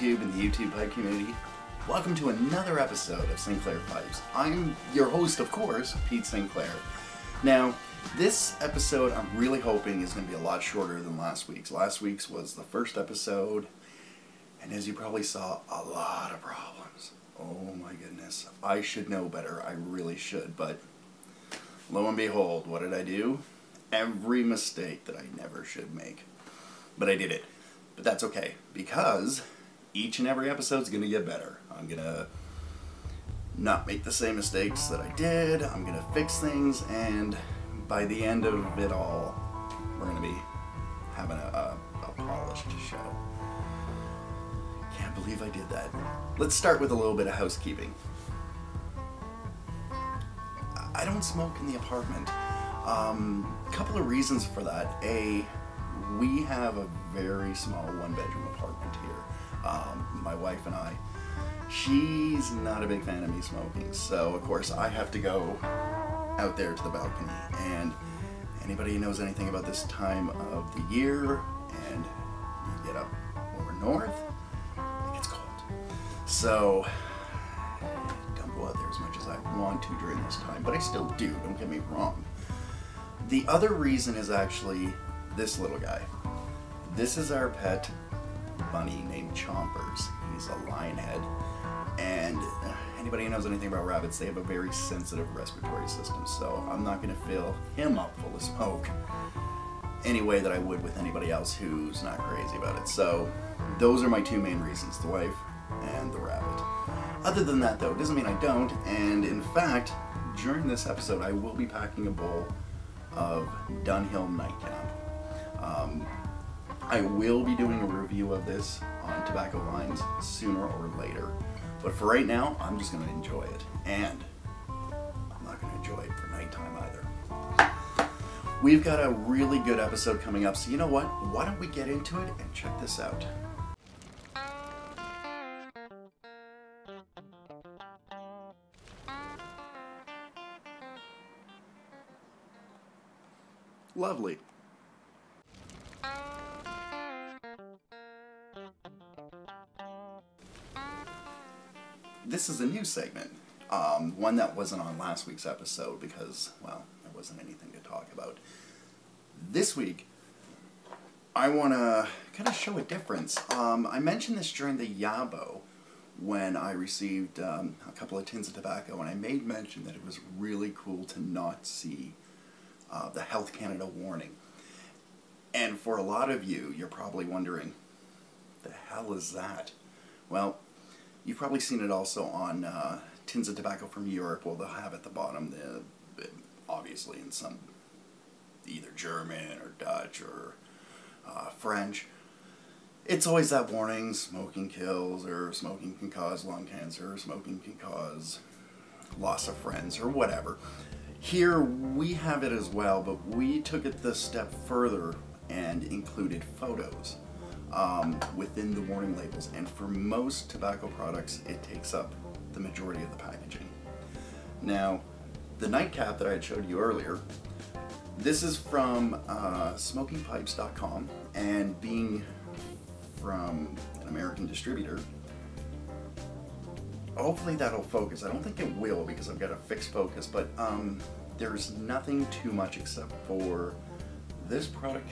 YouTube and the YouTube pipe community. Welcome to another episode of SinclairPipes. I'm your host, of course, Pete Sinclair. Now, this episode I'm really hoping is going to be a lot shorter than last week's. Last week's was the first episode, and as you probably saw, a lot of problems. Oh my goodness. I should know better. I really should, but lo and behold, what did I do? Every mistake that I never should make. But I did it. But that's okay, because each and every episode is going to get better. I'm going to not make the same mistakes that I did. I'm going to fix things, and by the end of it all, we're going to be having a polished show. Can't believe I did that. Let's start with a little bit of housekeeping. I don't smoke in the apartment. Couple of reasons for that. A, we have a very small one-bedroom apartment here. My wife and I. She's not a big fan of me smoking, so of course I have to go out there to the balcony. And anybody who knows anything about this time of the year, and you get up more north, it gets cold. So don't go out there as much as I want to during this time, but I still do, don't get me wrong. The other reason is actually this little guy. This is our pet bunny named Chompers. He's a lion head, and anybody who knows anything about rabbits, they have a very sensitive respiratory system, so I'm not going to fill him up full of smoke any way that I would with anybody else who's not crazy about it. So those are my two main reasons, the wife and the rabbit. Other than that though, it doesn't mean I don't, and in fact, during this episode I will be packing a bowl of Dunhill Nightcap. I will be doing a review of this on tobacco vines sooner or later, but for right now I'm just going to enjoy it, and I'm not going to enjoy it for nighttime either. We've got a really good episode coming up, so you know what, why don't we get into it and check this out. Lovely. This is a new segment, one that wasn't on last week's episode because, well, there wasn't anything to talk about. This week, I want to kind of show a difference. I mentioned this during the Yabo when I received a couple of tins of tobacco, and I made mention that it was really cool to not see the Health Canada warning. And for a lot of you, you're probably wondering, the hell is that? Well, you've probably seen it also on tins of tobacco from Europe. Well, they'll have at the bottom, obviously in some, either German or Dutch or French. It's always that warning, smoking kills, or smoking can cause lung cancer, or smoking can cause loss of friends, or whatever. Here we have it as well, but we took it the step further and included photos within the warning labels, and for most tobacco products it takes up the majority of the packaging. Now, the nightcap that I had showed you earlier, this is from smokingpipes.com, and being from an American distributor, hopefully that'll focus. I don't think it will because I've got a fixed focus, but there's nothing too much except for this product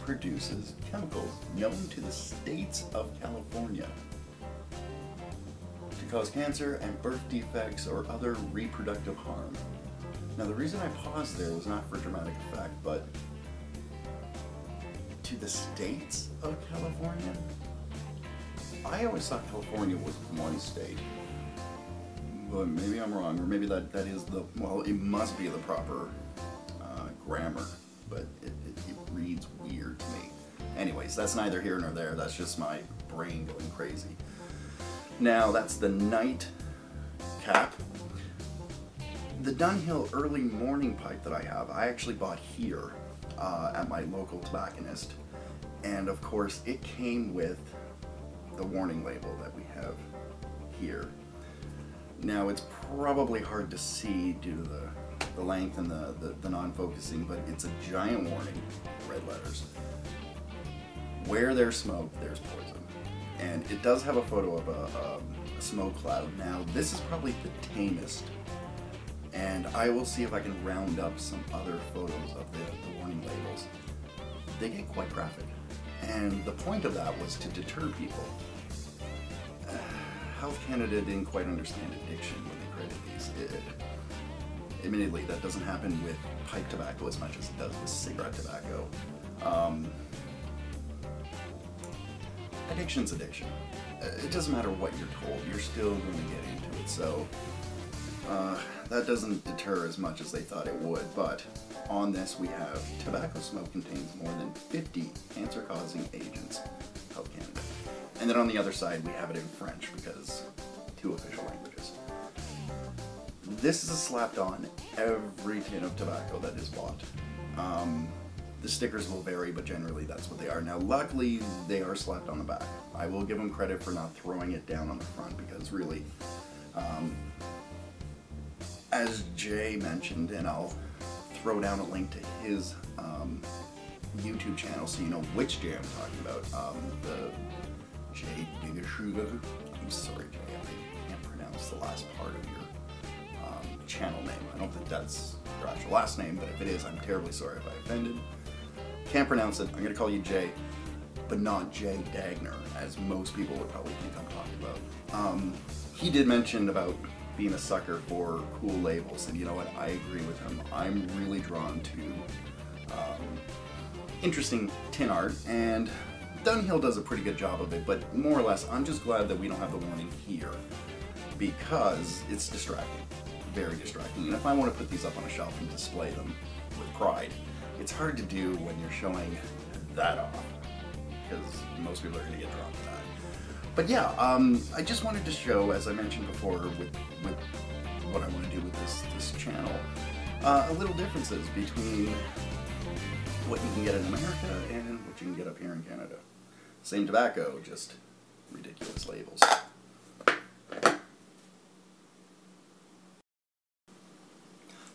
produces chemicals known to the states of California to cause cancer and birth defects or other reproductive harm. Now the reason I paused there was not for dramatic effect, but to the states of California? I always thought California was one state, but maybe I'm wrong, or maybe that is the, well, it must be the proper grammar, but it reads weird to me. Anyways, that's neither here nor there, that's just my brain going crazy. Now, that's the night cap. The Dunhill early morning pipe that I have, I actually bought here at my local tobacconist, and of course it came with the warning label that we have here. Now, it's probably hard to see due to the length and the non-focusing, but it's a giant warning, red letters. Where there's smoke, there's poison. and it does have a photo of a smoke cloud. Now, this is probably the tamest, and I will see if I can round up some other photos of the warning labels. They get quite graphic, and the point of that was to deter people. Health Canada didn't quite understand addiction when they created these. Admittedly, that doesn't happen with pipe tobacco as much as it does with cigarette tobacco. Addiction's addiction. It doesn't matter what you're told, you're still going to get into it. So that doesn't deter as much as they thought it would. But on this, we have tobacco smoke contains more than 50 cancer-causing agents. Health Canada. And then on the other side, we have it in French because 2 official languages. This is slapped on every tin of tobacco that is bought. The stickers will vary, but generally that's what they are. Now, luckily, they are slapped on the back. I will give them credit for not throwing it down on the front because really, as Jay mentioned, and I'll throw down a link to his YouTube channel so you know which Jay I'm talking about. The Jay Dighsx. I'm sorry, Jay, I can't pronounce the last part of your channel name. I don't think that's your actual last name, but if it is, I'm terribly sorry if I offended. Can't pronounce it. I'm going to call you Jay, but not Jay Dagner, as most people would probably think I'm talking about. He did mention about being a sucker for cool labels, and you know what? I agree with him. I'm really drawn to interesting tin art, and Dunhill does a pretty good job of it, but more or less, I'm just glad that we don't have the warning here, because it's distracting. Very distracting. And if I want to put these up on a shelf and display them with pride, it's hard to do when you're showing that off, because most people are going to get drawn to that. But yeah, I just wanted to show, as I mentioned before, with what I want to do with this channel, little differences between what you can get in America and what you can get up here in Canada. Same tobacco, just ridiculous labels.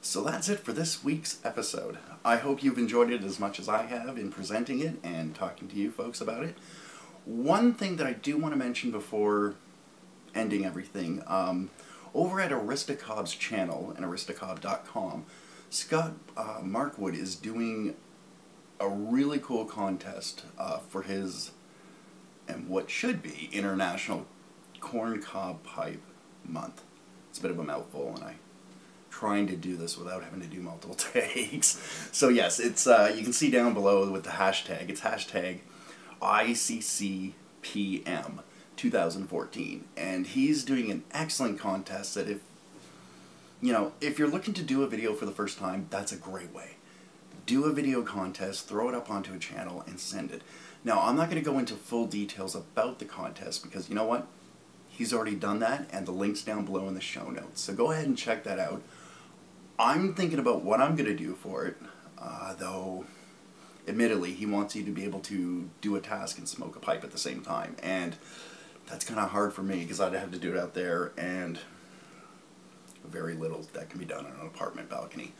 So that's it for this week's episode. I hope you've enjoyed it as much as I have in presenting it and talking to you folks about it. One thing that I do want to mention before ending everything, over at Aristocob's channel and aristocob.com, Scott Markwood is doing a really cool contest for his, and what should be, International Corncob Pipe Month. It's a bit of a mouthful, and I'm trying to do this without having to do multiple takes. So yes, it's you can see down below with the hashtag, it's hashtag ICCPM 2014, and he's doing an excellent contest that if you're looking to do a video for the first time, that's a great way. Do a video contest, throw it up onto a channel, and send it. Now, I'm not going to go into full details about the contest because you know what? He's already done that, and the link's down below in the show notes. So go ahead and check that out. I'm thinking about what I'm going to do for it, though admittedly he wants you to be able to do a task and smoke a pipe at the same time, and that's kind of hard for me because I'd have to do it out there, and very little that can be done on an apartment balcony.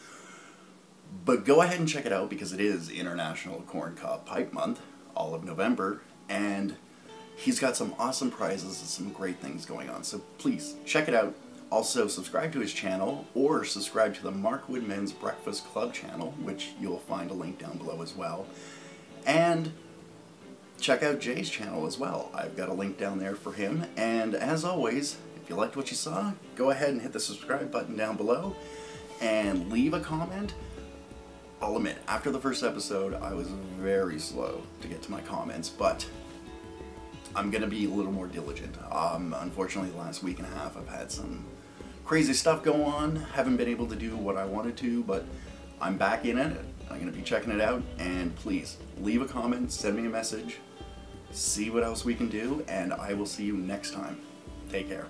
But go ahead and check it out because it is International Corncob Pipe Month, all of November, and he's got some awesome prizes and some great things going on. So please, check it out. Also, subscribe to his channel, or subscribe to the Markwood Men's Breakfast Club channel, which you'll find a link down below as well. And check out Jay's channel as well. I've got a link down there for him. And as always, if you liked what you saw, go ahead and hit the subscribe button down below and leave a comment. I'll admit, after the first episode, I was very slow to get to my comments, but I'm going to be a little more diligent. Unfortunately, the last week and a half, I've had some crazy stuff go on. Haven't been able to do what I wanted to, but I'm back in it. I'm going to be checking it out, and please, leave a comment, send me a message, see what else we can do, and I will see you next time. Take care.